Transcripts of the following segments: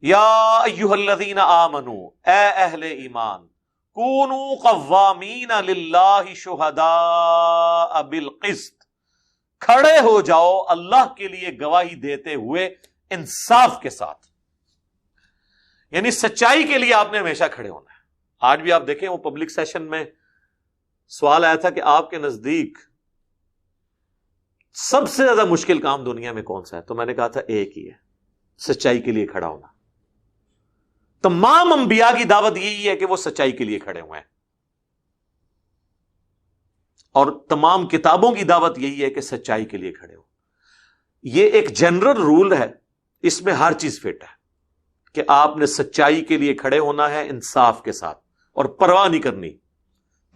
یا ایھا الذین آمنوا، اے اہل ایمان، کونوا قوامین للہ شہداء بالقسط، کھڑے ہو جاؤ اللہ کے لیے گواہی دیتے ہوئے انصاف کے ساتھ، یعنی سچائی کے لیے آپ نے ہمیشہ کھڑے ہونا ہے۔ آج بھی آپ دیکھیں وہ پبلک سیشن میں سوال آیا تھا کہ آپ کے نزدیک سب سے زیادہ مشکل کام دنیا میں کون سا ہے؟ تو میں نے کہا تھا ایک ہی ہے، سچائی کے لیے کھڑا ہونا۔ تمام انبیاء کی دعوت یہی ہے کہ وہ سچائی کے لیے کھڑے ہوئے ہیں، اور تمام کتابوں کی دعوت یہی ہے کہ سچائی کے لیے کھڑے ہو۔ یہ ایک جنرل رول ہے، اس میں ہر چیز فٹ ہے کہ آپ نے سچائی کے لیے کھڑے ہونا ہے انصاف کے ساتھ اور پرواہ نہیں کرنی۔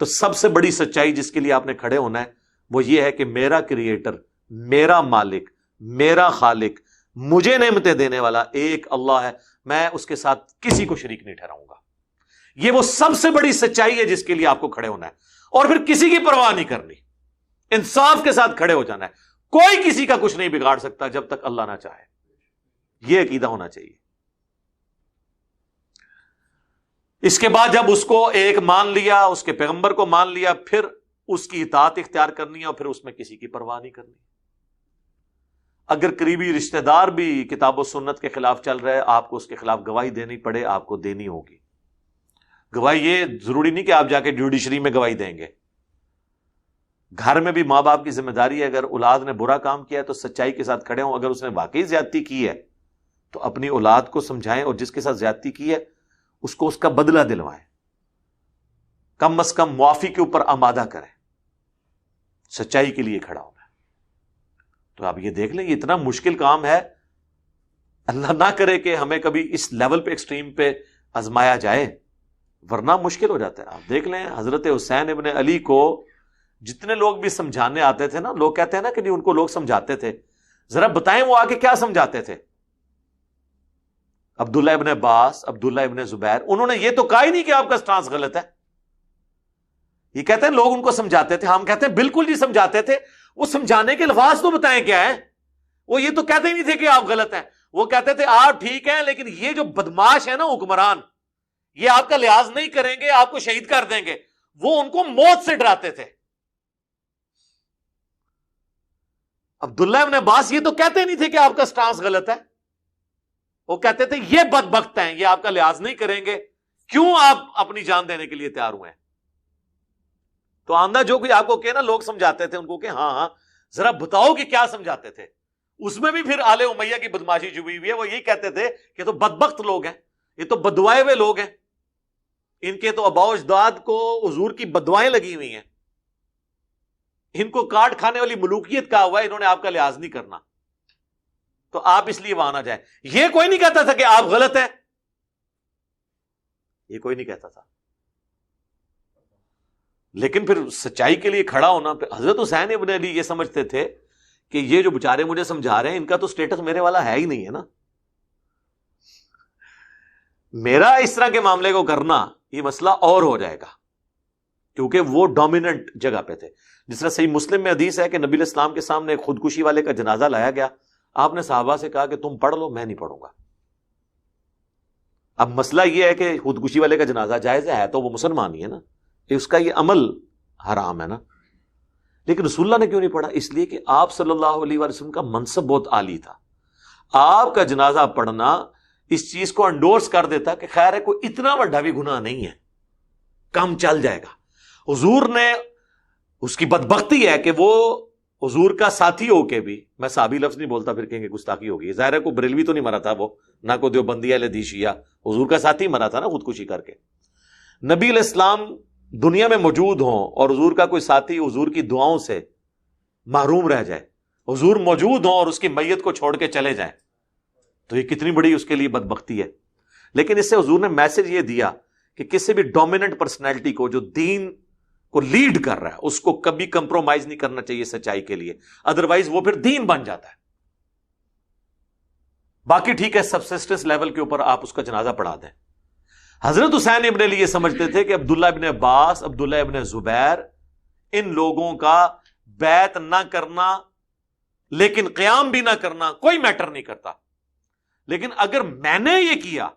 تو سب سے بڑی سچائی جس کے لیے آپ نے کھڑے ہونا ہے وہ یہ ہے کہ میرا کریٹر، میرا مالک، میرا خالق، مجھے نعمتیں دینے والا ایک اللہ ہے، میں اس کے ساتھ کسی کو شریک نہیں ٹھہراؤں گا۔ یہ وہ سب سے بڑی سچائی ہے جس کے لیے آپ کو کھڑے ہونا ہے، اور پھر کسی کی پرواہ نہیں کرنی، انصاف کے ساتھ کھڑے ہو جانا ہے۔ کوئی کسی کا کچھ نہیں بگاڑ سکتا جب تک اللہ نہ چاہے، یہ عقیدہ ہونا چاہیے۔ اس کے بعد جب اس کو ایک مان لیا، اس کے پیغمبر کو مان لیا، پھر اس کی اطاعت اختیار کرنی ہے، اور پھر اس میں کسی کی پرواہ نہیں کرنی۔ اگر قریبی رشتہ دار بھی کتاب و سنت کے خلاف چل رہے، آپ کو اس کے خلاف گواہی دینی پڑے، آپ کو دینی ہوگی۔ گواہی یہ ضروری نہیں کہ آپ جا کے جوڈیشری میں گواہی دیں گے، گھر میں بھی ماں باپ کی ذمہ داری ہے، اگر اولاد نے برا کام کیا ہے تو سچائی کے ساتھ کھڑے ہوں، اگر اس نے واقعی زیادتی کی ہے تو اپنی اولاد کو سمجھائیں، اور جس کے ساتھ زیادتی کی ہے اس کو اس کا بدلہ دلوائیں، کم از کم معافی کے اوپر آمادہ کریں، سچائی کے لیے کھڑا ہونا ہے۔ تو آپ یہ دیکھ لیں، یہ اتنا مشکل کام ہے، اللہ نہ کرے کہ ہمیں کبھی اس لیول پہ ایکسٹریم پہ آزمایا جائے، ورنہ مشکل ہو جاتا ہے۔ آپ دیکھ لیں حضرت حسین ابن علی کو جتنے لوگ بھی سمجھانے آتے تھے نا، لوگ کہتے ہیں نا کہ نہیں ان کو لوگ سمجھاتے تھے، ذرا بتائیں وہ آگے کیا سمجھاتے تھے؟ عبداللہ ابن عباس، عبداللہ ابن زبیر، انہوں نے یہ تو کہا ہی نہیں کہ آپ کا سٹانس غلط ہے، یہ کہتے ہیں لوگ ان کو سمجھاتے تھے۔ ہم کہتے ہیں بالکل نہیں سمجھاتے تھے، وہ سمجھانے کے الفاظ تو بتائیں کیا ہے؟ وہ یہ تو کہتے ہی نہیں تھے کہ آپ غلط ہیں، وہ کہتے تھے آپ ٹھیک ہیں، لیکن یہ جو بدماش ہے نا حکمران، یہ آپ کا لحاظ نہیں کریں گے، آپ کو شہید کر دیں گے، وہ ان کو موت سے ڈراتے تھے۔ عبداللہ ابن عباس یہ تو کہتے نہیں تھے کہ آپ کا سٹانس غلط ہے، وہ کہتے تھے یہ بدبخت ہیں، یہ آپ کا لحاظ نہیں کریں گے، کیوں آپ اپنی جان دینے کے لیے تیار ہوئے ہیں؟ تو آندہ جو کوئی آپ کو کہ نا لوگ سمجھاتے تھے ان کو کہ ہاں ہاں ذرا بتاؤ کہ کیا سمجھاتے تھے۔ اس میں بھی پھر آل امیہ کی بدماشی چھپی ہوئی ہے، وہ یہی کہتے تھے کہ تو بدبخت لوگ ہیں، یہ تو بددعائے ہوئے لوگ ہیں، ان کے تو آباء و اجداد کو حضور کی بددعائیں لگی ہوئی ہیں، ان کو کاٹ کھانے والی ملوکیت کہا ہوا ہے، انہوں نے آپ کا لحاظ نہیں کرنا، تو آپ اس لیے وہاں نہ جائیں۔ یہ کوئی نہیں کہتا تھا کہ آپ غلط ہیں، یہ کوئی نہیں کہتا تھا، لیکن پھر سچائی کے لیے کھڑا ہونا۔ حضرت حسین ابن علی یہ سمجھتے تھے کہ یہ جو بےچارے مجھے سمجھا رہے ہیں ان کا تو سٹیٹس میرے والا ہے ہی نہیں ہے نا، میرا اس طرح کے معاملے کو کرنا یہ مسئلہ اور ہو جائے گا، کیونکہ وہ ڈومیننٹ جگہ پہ تھے۔ جس طرح صحیح مسلم میں حدیث ہے کہ نبی علیہ السلام کے سامنے ایک خودکشی والے کا جنازہ لایا گیا، آپ نے صحابہ سے کہا کہ تم پڑھ لو، میں نہیں پڑھوں گا۔ اب مسئلہ یہ ہے کہ خودکشی والے کا جنازہ جائز ہے تو وہ مسلمان ہی ہے نا، اس کا یہ عمل حرام ہے نا، لیکن رسول اللہ نے کیوں نہیں پڑھا؟ اس لیے کہ آپ صلی اللہ علیہ وسلم کا منصب بہت عالی تھا، آپ کا جنازہ پڑھنا اس چیز کو انڈورس کر دیتا کہ خیر ہے کوئی اتنا بڑا بھی گناہ نہیں ہے، کم چل جائے گا۔ حضور نے، اس کی بدبختی ہے کہ وہ حضور کا ساتھی ہو کے بھی، میں صحابی لفظ نہیں بولتا پھر کہیں گے گستاخی ہوگی، ظاہر ہے کوئی بریلوی تو نہیں مرا تھا وہ، نہ کوئی دیوبندی اہل حدیث شیعہ، حضور کا ساتھی مرا تھا نا خودکشی کر کے۔ نبی علیہ السلام دنیا میں موجود ہوں اور حضور کا کوئی ساتھی حضور کی دعاؤں سے محروم رہ جائے، حضور موجود ہوں اور اس کی میت کو چھوڑ کے چلے جائیں، تو یہ کتنی بڑی اس کے لیے بدبختی ہے۔ لیکن اس سے حضور نے میسج یہ دیا کہ کسی بھی ڈومیننٹ پرسنالٹی کو جو دین کو لیڈ کر رہا ہے اس کو کبھی کمپرومائز نہیں کرنا چاہیے سچائی کے لیے، ادروائز وہ پھر دین بن جاتا ہے۔ باقی ٹھیک ہے سبسسٹنس لیول کے اوپر آپ اس کا جنازہ پڑھا دیں۔ حضرت حسین ابن علی یہ سمجھتے تھے کہ عبداللہ ابن عباس، عبداللہ ابن زبیر، ان لوگوں کا بیعت نہ کرنا لیکن قیام بھی نہ کرنا کوئی میٹر نہیں کرتا، لیکن اگر میں نے یہ کیا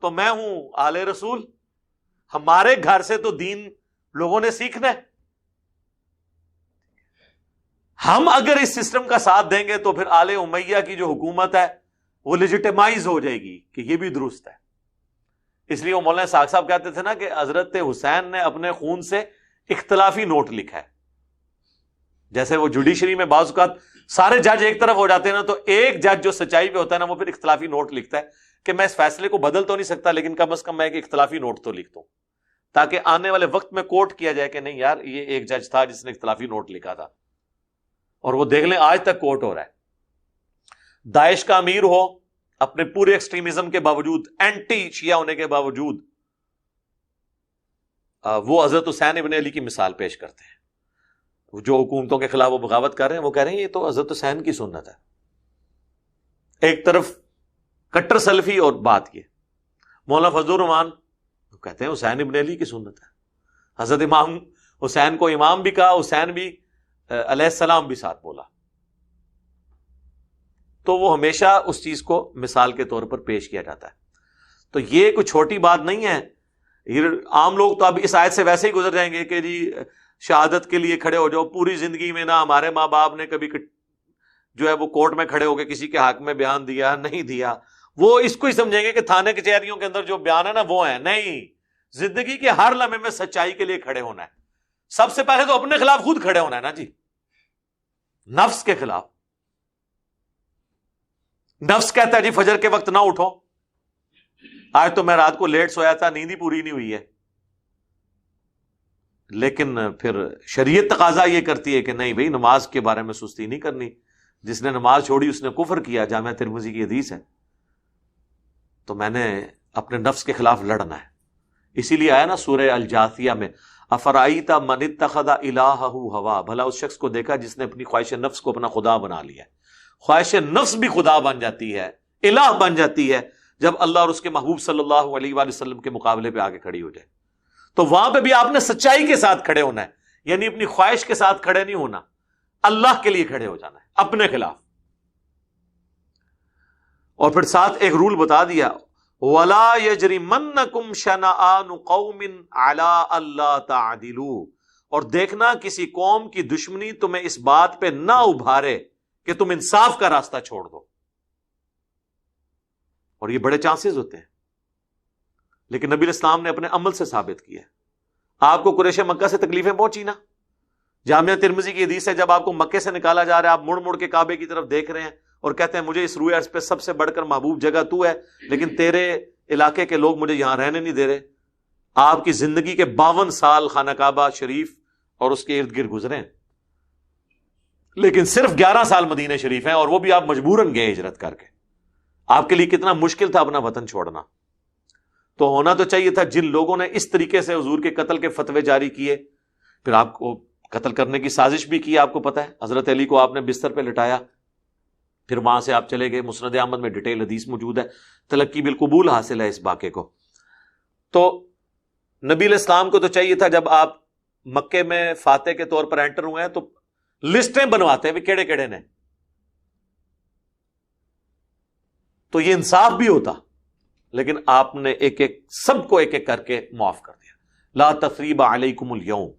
تو میں ہوں آل رسول، ہمارے گھر سے تو دین لوگوں نے سیکھنا ہے. ہم اگر اس سسٹم کا ساتھ دیں گے تو پھر آل امیہ کی جو حکومت ہے وہ لیجیٹیمائز ہو جائے گی کہ یہ بھی درست ہے. اس لیے وہ مولانا ساق صاحب کہتے تھے نا کہ حضرت حسین نے اپنے خون سے اختلافی نوٹ لکھا ہے. جیسے وہ جوڈیشری میں بعض اوقات سارے جج ایک طرف ہو جاتے ہیں نا، تو ایک جج جو سچائی پہ ہوتا ہے نا وہ پھر اختلافی نوٹ لکھتا ہے کہ میں اس فیصلے کو بدل تو نہیں سکتا لیکن کم از کم میں ایک اختلافی نوٹ تو لکھ دوں، تاکہ آنے والے وقت میں کوٹ کیا جائے کہ نہیں یار یہ ایک جج تھا جس نے اختلافی نوٹ لکھا تھا. اور وہ دیکھ لیں آج تک کوٹ ہو رہا ہے. داعش کا امیر ہو، اپنے پورے ایکسٹریمزم کے باوجود، اینٹی شیعہ ہونے کے باوجود، وہ حضرت حسین ابن علی کی مثال پیش کرتے ہیں. جو حکومتوں کے خلاف وہ بغاوت کر رہے ہیں وہ کہہ رہے ہیں یہ تو حضرت حسین کی سنت ہے. ایک طرف کٹر سلفی اور بات یہ مولانا فضل الرحمان کہتے ہیں حسین ابن علی کی سنت ہے. حضرت امام حسین کو امام بھی کہا، حسین بھی علیہ السلام بھی ساتھ بولا. تو وہ ہمیشہ اس چیز کو مثال کے طور پر پیش کیا جاتا ہے. تو یہ کوئی چھوٹی بات نہیں ہے. عام لوگ تو اب اس آیت سے ویسے ہی گزر جائیں گے کہ جی شہادت کے لیے کھڑے ہو جاؤ. پوری زندگی میں نہ ہمارے ماں باپ نے کبھی جو ہے وہ کورٹ میں کھڑے ہو کے کسی کے حق میں بیان دیا نہیں دیا. وہ اس کو ہی سمجھیں گے کہ تھانے کچہریوں کے اندر جو بیان ہے نا وہ ہے. نہیں، زندگی کے ہر لمحے میں سچائی کے لیے کھڑے ہونا ہے. سب سے پہلے تو اپنے خلاف خود کھڑے ہونا ہے نا جی، نفس کے خلاف. نفس کہتا ہے جی فجر کے وقت نہ اٹھو، آج تو میں رات کو لیٹ سویا تھا، نیند ہی پوری نہیں ہوئی ہے. لیکن پھر شریعت تقاضا یہ کرتی ہے کہ نہیں بھائی نماز کے بارے میں سستی نہیں کرنی. جس نے نماز چھوڑی اس نے کفر کیا، جامعہ ترمذی کی حدیث ہے. تو میں نے اپنے نفس کے خلاف لڑنا ہے. اسی لیے آیا نا سورہ الجاثیہ میں افرائیت من اتخذ الہہ ہوا، بھلا اس شخص کو دیکھا جس نے اپنی خواہش نفس کو اپنا خدا بنا لیا. خواہش نفس بھی خدا بن جاتی ہے، الہ بن جاتی ہے جب اللہ اور اس کے محبوب صلی اللہ علیہ وآلہ وسلم کے مقابلے پہ آگے کھڑی ہو جائے. تو وہاں پہ بھی آپ نے سچائی کے ساتھ کھڑے ہونا ہے، یعنی اپنی خواہش کے ساتھ کھڑے نہیں ہونا، اللہ کے لیے کھڑے ہو جانا ہے اپنے خلاف. اور پھر ساتھ ایک رول بتا دیا، وَلَا يَجْرِمَنَّكُمْ شَنَآنُ قَوْمٍ عَلَىٰ أَلَّا تَعْدِلُوا، اور دیکھنا کسی قوم کی دشمنی تمہیں اس بات پہ نہ ابھارے کہ تم انصاف کا راستہ چھوڑ دو. اور یہ بڑے چانسز ہوتے ہیں، لیکن نبی اسلام نے اپنے عمل سے ثابت کیا. آپ کو قریش مکہ سے تکلیفیں پہنچی نا، جامعہ ترمذی کی حدیث ہے، جب آپ کو مکے سے نکالا جا رہا ہے، آپ مڑ مڑ کے کعبے کی طرف دیکھ رہے ہیں اور کہتے ہیں مجھے اس روئے ارض پہ سب سے بڑھ کر محبوب جگہ تو ہے، لیکن تیرے علاقے کے لوگ مجھے یہاں رہنے نہیں دے رہے. آپ کی زندگی کے 52 سال خانہ کعبہ شریف اور اس کے ارد گرد گزرے ہیں، لیکن صرف 11 سال مدینہ شریف ہیں، اور وہ بھی آپ مجبوراً گئے ہجرت کر کے. آپ کے لیے کتنا مشکل تھا اپنا وطن چھوڑنا. تو ہونا تو چاہیے تھا جن لوگوں نے اس طریقے سے حضور کے قتل کے فتوے جاری کیے، پھر آپ کو قتل کرنے کی سازش بھی کی. آپ کو پتا ہے حضرت علی کو آپ نے بستر پہ لٹایا، پھر وہاں سے آپ چلے گئے. مسند احمد میں ڈیٹیل حدیث موجود ہے، تلقی بالقبول حاصل ہے اس واقعے کو. تو نبی علیہ السلام کو تو چاہیے تھا جب آپ مکے میں فاتح کے طور پر انٹر ہوئے ہیں تو لسٹیں بنواتے ہیں بھی کیڑے کیڑے نے، تو یہ انصاف بھی ہوتا. لیکن آپ نے ایک ایک سب کو ایک ایک کر کے معاف کر دیا. لا تثریب علیکم اليوم،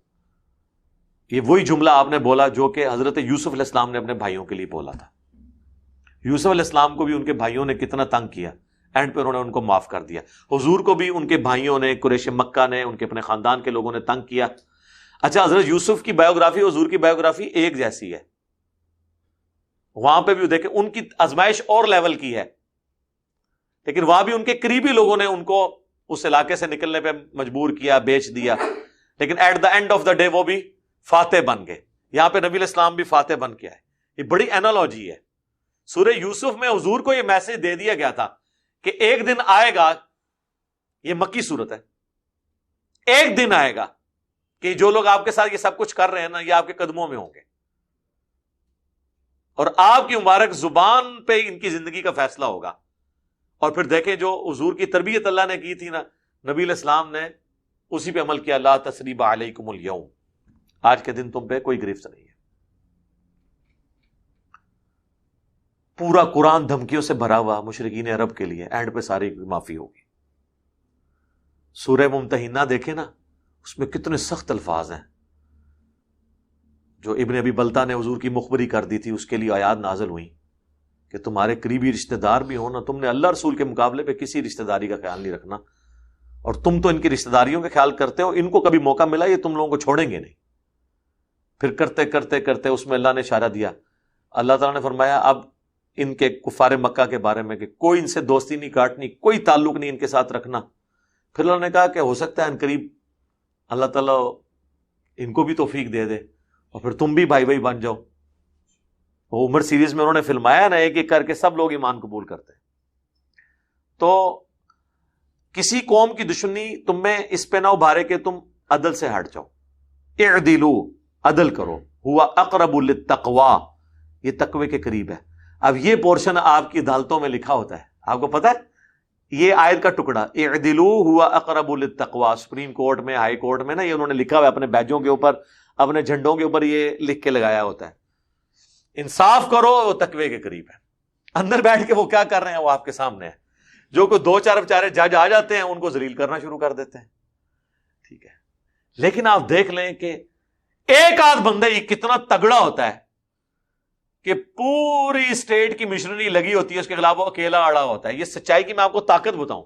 یہ وہی جملہ آپ نے بولا جو کہ حضرت یوسف علیہ السلام نے اپنے بھائیوں کے لیے بولا تھا. یوسف علیہ السلام کو بھی ان کے بھائیوں نے کتنا تنگ کیا، اینڈ پہ انہوں نے ان کو معاف کر دیا. حضور کو بھی ان کے بھائیوں نے، قریش مکہ نے، ان کے اپنے خاندان کے لوگوں نے تنگ کیا. اچھا حضرت یوسف کی بایوگرافی حضور کی بایوگرافی ایک جیسی ہے، وہاں پہ بھی دیکھیں ان کی آزمائش اور لیول کی ہے، لیکن وہاں بھی ان کے قریبی لوگوں نے ان کو اس علاقے سے نکلنے پہ مجبور کیا، بیچ دیا، لیکن at the end of the day وہ بھی فاتح بن گئے. یہاں پہ نبی علیہ السلام بھی فاتح بن کے آئے. یہ بڑی اینالوجی ہے. سورہ یوسف میں حضور کو یہ میسج دے دیا گیا تھا کہ ایک دن آئے گا، یہ مکی صورت ہے، ایک دن آئے گا کہ جو لوگ آپ کے ساتھ یہ سب کچھ کر رہے ہیں نا، یہ آپ کے قدموں میں ہوں گے، اور آپ کی مبارک زبان پہ ان کی زندگی کا فیصلہ ہوگا. اور پھر دیکھیں جو حضور کی تربیت اللہ نے کی تھی نا، نبی علیہ السلام نے اسی پہ عمل کیا. لا تثریب علیکم اليوم، آج کے دن تم پہ کوئی گرفت نہیں ہے. پورا قرآن دھمکیوں سے بھرا ہوا مشرکین عرب کے لیے، اینڈ پہ ساری معافی ہوگی۔ سورہ ممتحنہ دیکھیں نا، اس میں کتنے سخت الفاظ ہیں۔ جو ابن ابی بلتہ نے حضور کی مخبری کر دی تھی، اس کے لیے آیات نازل ہوئیں کہ تمہارے قریبی رشتہ دار بھی ہوں نا، تم نے اللہ رسول کے مقابلے پہ کسی رشتہ داری کا خیال نہیں رکھنا، اور تم تو ان کی رشتہ داریوں کا خیال کرتے ہو، ان کو کبھی موقع ملا یہ تم لوگوں کو چھوڑیں گے نہیں۔ پھر کرتے کرتے کرتے اس میں اللہ نے اشارہ دیا، اللہ تعالیٰ نے فرمایا اب ان کے کفار مکہ کے بارے میں کہ کوئی ان سے دوستی نہیں کاٹنی، کوئی تعلق نہیں ان کے ساتھ رکھنا۔ پھر اللہ نے کہا کہ ہو سکتا ہے ان قریب اللہ تعالیٰ ان کو بھی توفیق دے دے اور پھر تم بھی بھائی بھائی بن جاؤ۔ وہ عمر سیریز میں انہوں نے فلمایا نا، ایک ایک کر کے سب لوگ ایمان قبول کرتے ہیں۔ تو کسی قوم کی دشمنی تم میں اس پہ نہ ابھارے کہ تم عدل سے ہٹ جاؤ۔ اعدلو، عدل کرو، ہوا اقرب للتقوی، یہ تقوی کے قریب ہے۔ اب یہ پورشن آپ کی عدالتوں میں لکھا ہوتا ہے، آپ کو پتا ہے یہ آیت کا ٹکڑا اعدلو ہوا اقرب للتقوی، سپریم کورٹ میں، ہائی کورٹ میں نا، یہ انہوں نے لکھا ہوا ہے اپنے بیجوں کے اوپر، اپنے جھنڈوں کے اوپر یہ لکھ کے لگایا ہوتا ہے، انصاف کرو وہ تقوی کے قریب ہے۔ اندر بیٹھ کے وہ کیا کر رہے ہیں وہ آپ کے سامنے ہے۔ جو کوئی دو چار بیچارے جج آ جاتے ہیں ان کو ذلیل کرنا شروع کر دیتے ہیں، ٹھیک ہے۔ لیکن آپ دیکھ لیں کہ ایک آدھ بندہ ہی کتنا تگڑا ہوتا ہے کہ پوری اسٹیٹ کی مشنری لگی ہوتی ہے اس کے خلاف، وہ اکیلا اڑا ہوتا ہے۔ یہ سچائی کی میں آپ کو طاقت بتاؤں،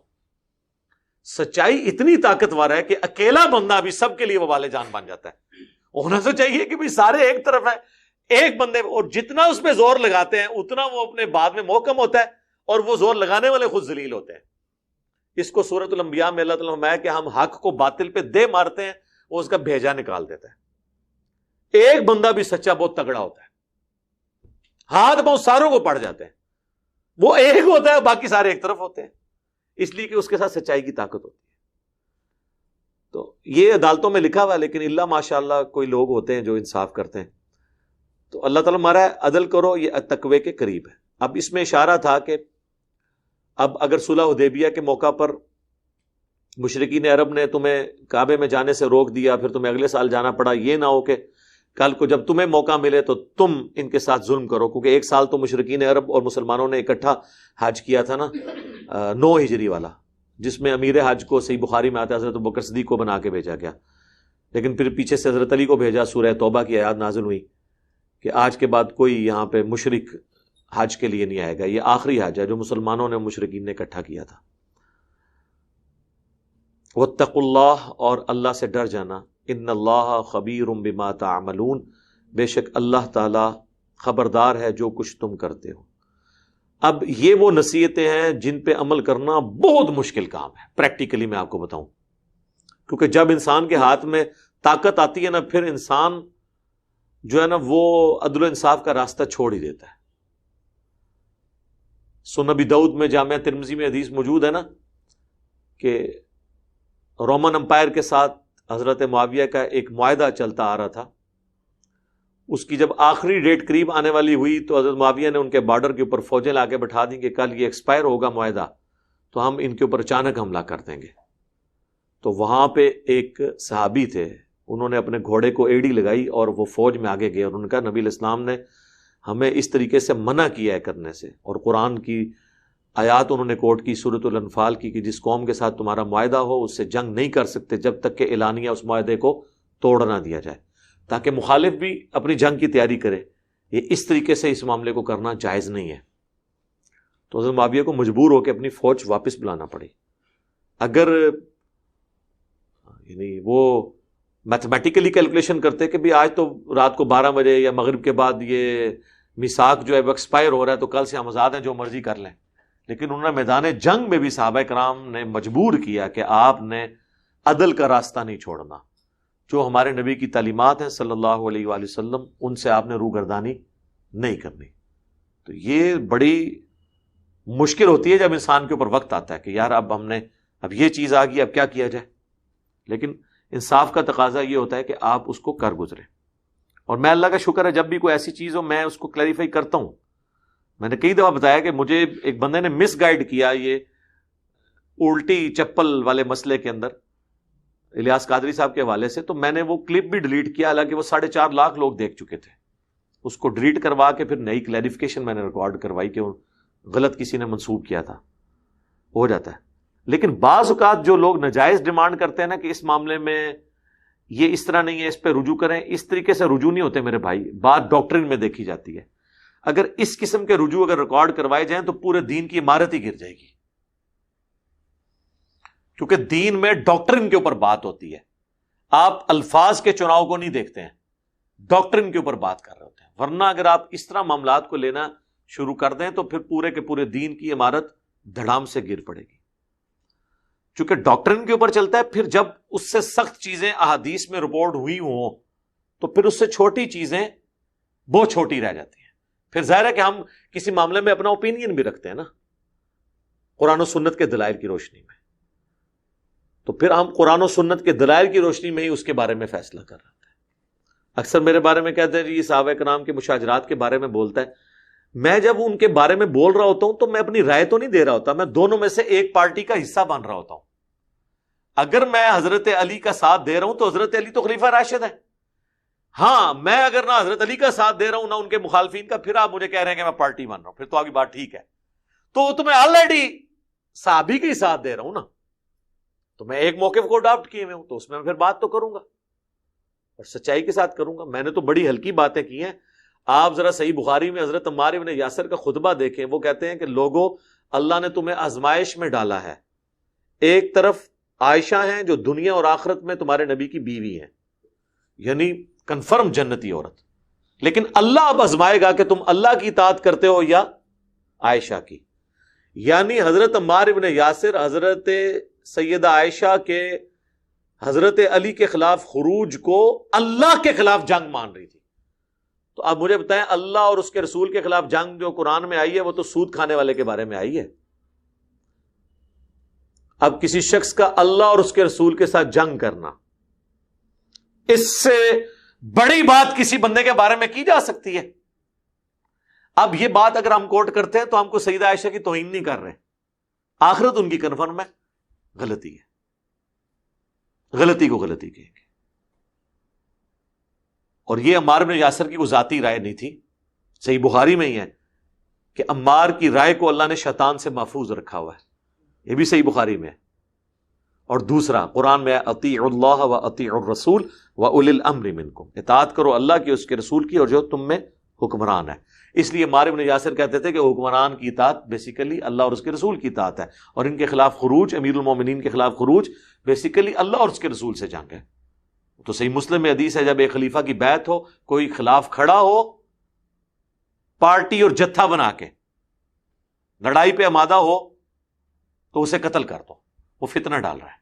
سچائی اتنی طاقتور ہے کہ اکیلا بندہ بھی سب کے لیے وبال جان بن جاتا ہے۔ ہونا تو چاہیے کہ بھی سارے ایک طرف ہیں، ایک بندے، اور جتنا اس پہ زور لگاتے ہیں اتنا وہ اپنے بعد میں محکم ہوتا ہے، اور وہ زور لگانے والے خود ذلیل ہوتے ہیں۔ اس کو سورۃ الانبیاء میں اللہ تعالیٰ نے فرمایا کہ ہم حق کو باطل پہ دے مارتے ہیں، وہ اس کا بھیجا نکال دیتا ہے۔ ایک بندہ بھی سچا بہت تگڑا ہوتا ہے، ہاتھ پاؤں ساروں کو پڑ جاتے ہیں، وہ ایک ہوتا ہے باقی سارے ایک طرف ہوتے ہیں، اس لیے کہ اس کے ساتھ سچائی کی طاقت ہوتی ہے۔ تو یہ عدالتوں میں لکھا ہوا ہے، لیکن اللہ ماشاء اللہ کوئی لوگ ہوتے ہیں جو انصاف کرتے ہیں۔ تو اللہ تعالیٰ ہمارا عدل کرو، یہ تقوی کے قریب ہے۔ اب اس میں اشارہ تھا کہ اب اگر صلح حدیبیہ کے موقع پر مشرکین عرب نے تمہیں کعبے میں جانے سے روک دیا، پھر تمہیں اگلے سال جانا پڑا، یہ نہ ہو کہ کل کو جب تمہیں موقع ملے تو تم ان کے ساتھ ظلم کرو، کیونکہ ایک سال تو مشرکین عرب اور مسلمانوں نے اکٹھا حج کیا تھا نا، 9 ہجری والا، جس میں امیر حج کو صحیح بخاری میں آتا ہے حضرت ابوبکر صدیق کو بنا کے بھیجا گیا، لیکن پھر پیچھے سے حضرت علی کو بھیجا۔ سورہ توبہ کی آیات نازل ہوئی کہ آج کے بعد کوئی یہاں پہ مشرک حج کے لیے نہیں آئے گا، یہ آخری حج ہے جو مسلمانوں نے مشرکین نے اکٹھا کیا تھا۔ واتقوا اللہ، اور اللہ سے ڈر جانا، ان اللہ خبیر بما تعملون، بے شک اللہ تعالی خبردار ہے جو کچھ تم کرتے ہو۔ اب یہ وہ نصیحتیں ہیں جن پہ عمل کرنا بہت مشکل کام ہے، پریکٹیکلی میں آپ کو بتاؤں، کیونکہ جب انسان کے ہاتھ میں طاقت آتی ہے نا، پھر انسان جو ہے نا وہ عدل و انصاف کا راستہ چھوڑ ہی دیتا ہے۔ سنن ابی داؤد میں، جامعہ ترمذی میں حدیث موجود ہے نا کہ رومن امپائر کے ساتھ حضرت معاویہ کا ایک معاہدہ چلتا آ رہا تھا، اس کی جب آخری ڈیٹ قریب آنے والی ہوئی تو حضرت معاویہ نے ان کے بارڈر کے اوپر فوجیں لا کے بٹھا دیں کہ کل یہ ایکسپائر ہوگا معاہدہ، تو ہم ان کے اوپر اچانک حملہ کر دیں گے۔ تو وہاں پہ ایک صحابی تھے، انہوں نے اپنے گھوڑے کو ایڑی لگائی اور وہ فوج میں آگے گئے، اور ان کا نبی الاسلام نے ہمیں اس طریقے سے منع کیا ہے کرنے سے، اور قرآن کی آیات انہوں نے کوٹ کی سورۃ الانفال کی کہ جس قوم کے ساتھ تمہارا معاہدہ ہو اس سے جنگ نہیں کر سکتے جب تک کہ اعلانیہ اس معاہدے کو توڑ نہ دیا جائے، تاکہ مخالف بھی اپنی جنگ کی تیاری کرے۔ یہ اس طریقے سے اس معاملے کو کرنا جائز نہیں ہے۔ تو حضرت معاویہ کو مجبور ہو کے اپنی فوج واپس بلانا پڑی۔ اگر یعنی وہ میتھمیٹیکلی کیلکولیشن کرتے کہ بھی آج تو رات کو 12 بجے یا مغرب کے بعد یہ میثاق جو ہے وہ ایکسپائر ہو رہا ہے، تو کل سے ہم آزاد ہیں، جو مرضی کر لیں، لیکن انہوں نے میدان جنگ میں بھی صحابہ کرام نے مجبور کیا کہ آپ نے عدل کا راستہ نہیں چھوڑنا، جو ہمارے نبی کی تعلیمات ہیں صلی اللہ علیہ وآلہ وسلم، ان سے آپ نے روگردانی نہیں کرنی۔ تو یہ بڑی مشکل ہوتی ہے جب انسان کے اوپر وقت آتا ہے کہ یار اب یہ چیز آ گئی، اب کیا کیا جائے، لیکن انصاف کا تقاضا یہ ہوتا ہے کہ آپ اس کو کر گزرے۔ اور میں اللہ کا شکر ہے جب بھی کوئی ایسی چیز ہو میں اس کو کلیریفائی کرتا ہوں۔ میں نے کئی دفعہ بتایا کہ مجھے ایک بندے نے مس گائیڈ کیا یہ الٹی چپل والے مسئلے کے اندر الیاس قادری صاحب کے حوالے سے، تو میں نے وہ کلپ بھی ڈیلیٹ کیا، حالانکہ وہ 4.5 لاکھ لوگ دیکھ چکے تھے۔ اس کو ڈیلیٹ کروا کے پھر نئی کلیریفیکیشن میں نے ریکارڈ کروائی کہ غلط کسی نے منسوب کیا تھا، ہو جاتا ہے۔ لیکن بعض اوقات جو لوگ ناجائز ڈیمانڈ کرتے ہیں نا کہ اس معاملے میں یہ اس طرح نہیں ہے، اس پہ رجوع کریں، اس طریقے سے رجوع نہیں ہوتے میرے بھائی، بات ڈاکٹرن میں دیکھی جاتی ہے۔ اگر اس قسم کے رجوع اگر ریکارڈ کروائے جائیں تو پورے دین کی عمارت ہی گر جائے گی، کیونکہ دین میں ڈاکٹرن کے اوپر بات ہوتی ہے، آپ الفاظ کے چناؤ کو نہیں دیکھتے ہیں، ڈاکٹرن کے اوپر بات کر رہے ہوتے ہیں۔ ورنہ اگر آپ اس طرح معاملات کو لینا شروع کر دیں تو پھر پورے کے پورے دین کی عمارت دھڑام سے گر پڑے گی۔ چونکہ ڈاکٹرن کے اوپر چلتا ہے، پھر جب اس سے سخت چیزیں احادیث میں رپورٹ ہوئی ہوں تو پھر اس سے چھوٹی چیزیں بہت چھوٹی رہ جاتی ہیں۔ پھر ظاہر ہے کہ ہم کسی معاملے میں اپنا اوپینین بھی رکھتے ہیں نا قرآن و سنت کے دلائل کی روشنی میں، تو پھر ہم قرآن و سنت کے دلائل کی روشنی میں ہی اس کے بارے میں فیصلہ کر رہے ہیں۔ اکثر میرے بارے میں کہتے ہیں جی صحابہ کرام کے مشاجرات کے بارے میں بولتا ہے، میں جب ان کے بارے میں بول رہا ہوتا ہوں تو میں اپنی رائے تو نہیں دے رہا ہوتا، میں دونوں میں سے ایک پارٹی کا حصہ بن رہا ہوتا ہوں۔ اگر میں حضرت علی کا ساتھ دے رہا ہوں تو حضرت علی تو خلیفہ راشد ہے، ہاں میں اگر نہ حضرت علی کا ساتھ دے رہا ہوں نہ ان کے مخالفین کا، پھر آپ مجھے کہہ رہے ہیں کہ میں پارٹی بن رہا ہوں، پھر تو آگے بات ٹھیک ہے۔ تو میں آلریڈی صحابی کے ساتھ دے رہا ہوں نا، تو میں ایک موقف کو اڈاپٹ کیے ہوئے ہوں، تو اس میں پھر بات تو کروں گا اور سچائی کے ساتھ کروں گا۔ میں نے تو بڑی ہلکی باتیں کی ہیں۔ آپ ذرا صحیح بخاری میں حضرت عمار بن یاسر کا خطبہ دیکھیں، وہ کہتے ہیں کہ لوگوں اللہ نے تمہیں آزمائش میں ڈالا ہے، ایک طرف عائشہ ہیں جو دنیا اور آخرت میں تمہارے نبی کی بیوی ہیں، یعنی کنفرم جنتی عورت، لیکن اللہ اب آزمائے گا کہ تم اللہ کی اطاعت کرتے ہو یا عائشہ کی۔ یعنی حضرت عمار بن یاسر حضرت سیدہ عائشہ کے حضرت علی کے خلاف خروج کو اللہ کے خلاف جنگ مان رہی تھی۔ تو اب مجھے بتائیں اللہ اور اس کے رسول کے خلاف جنگ جو قرآن میں آئی ہے وہ تو سود کھانے والے کے بارے میں آئی ہے۔ اب کسی شخص کا اللہ اور اس کے رسول کے ساتھ جنگ کرنا، اس سے بڑی بات کسی بندے کے بارے میں کی جا سکتی ہے؟ اب یہ بات اگر ہم کوٹ کرتے ہیں تو ہم کو سیدہ عائشہ کی توہین نہیں کر رہے، آخرت ان کی کنفرم ہے، غلطی ہے، غلطی کو غلطی کہیں گے۔ اور یہ عمار بن یاسر کی وہ ذاتی رائے نہیں تھی، صحیح بخاری میں ہی ہے کہ عمار کی رائے کو اللہ نے شیطان سے محفوظ رکھا ہوا ہے، یہ بھی صحیح بخاری میں ہے۔ اور دوسرا قرآن میں اطیعوا اللہ و اطیعوا الرسول و اولی الامر منکم، اطاعت کرو اللہ کی، اس کے رسول کی، اور جو تم میں حکمران ہے۔ اس لیے عمار بن یاسر کہتے تھے کہ حکمران کی اطاعت بیسیکلی اللہ اور اس کے رسول کی اطاعت ہے، اور ان کے خلاف خروج، امیر المومنین کے خلاف خروج بیسیکلی اللہ اور اس کے رسول سے جنگ ہے۔ تو صحیح مسلم میں حدیث ہے جب ایک خلیفہ کی بیعت ہو، کوئی خلاف کھڑا ہو پارٹی اور جتھا بنا کے لڑائی پہ آمادہ ہو تو اسے قتل کر دو، وہ فتنہ ڈال رہا ہے۔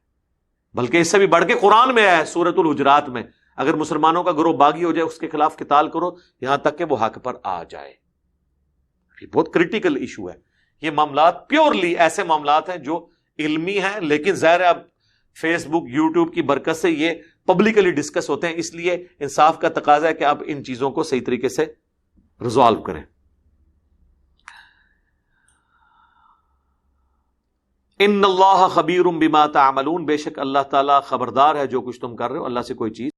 بلکہ اس سے بھی بڑھ کے قرآن میں ہے سورۃ الحجرات میں، اگر مسلمانوں کا گروہ باغی ہو جائے اس کے خلاف قتال کرو یہاں تک کہ وہ حق پر آ جائے۔ یہ بہت کریٹیکل ایشو ہے۔ یہ معاملات پیورلی ایسے معاملات ہیں جو علمی ہیں، لیکن ظاہر ہے اب فیس بک یوٹیوب کی برکت سے یہ پبلکلی ڈسکس ہوتے ہیں، اس لیے انصاف کا تقاضا ہے کہ آپ ان چیزوں کو صحیح طریقے سے ریزالو کریں۔ ان اللہ خبیر بما تعملون، بے شک اللہ تعالیٰ خبردار ہے جو کچھ تم کر رہے ہو۔ اللہ سے کوئی چیز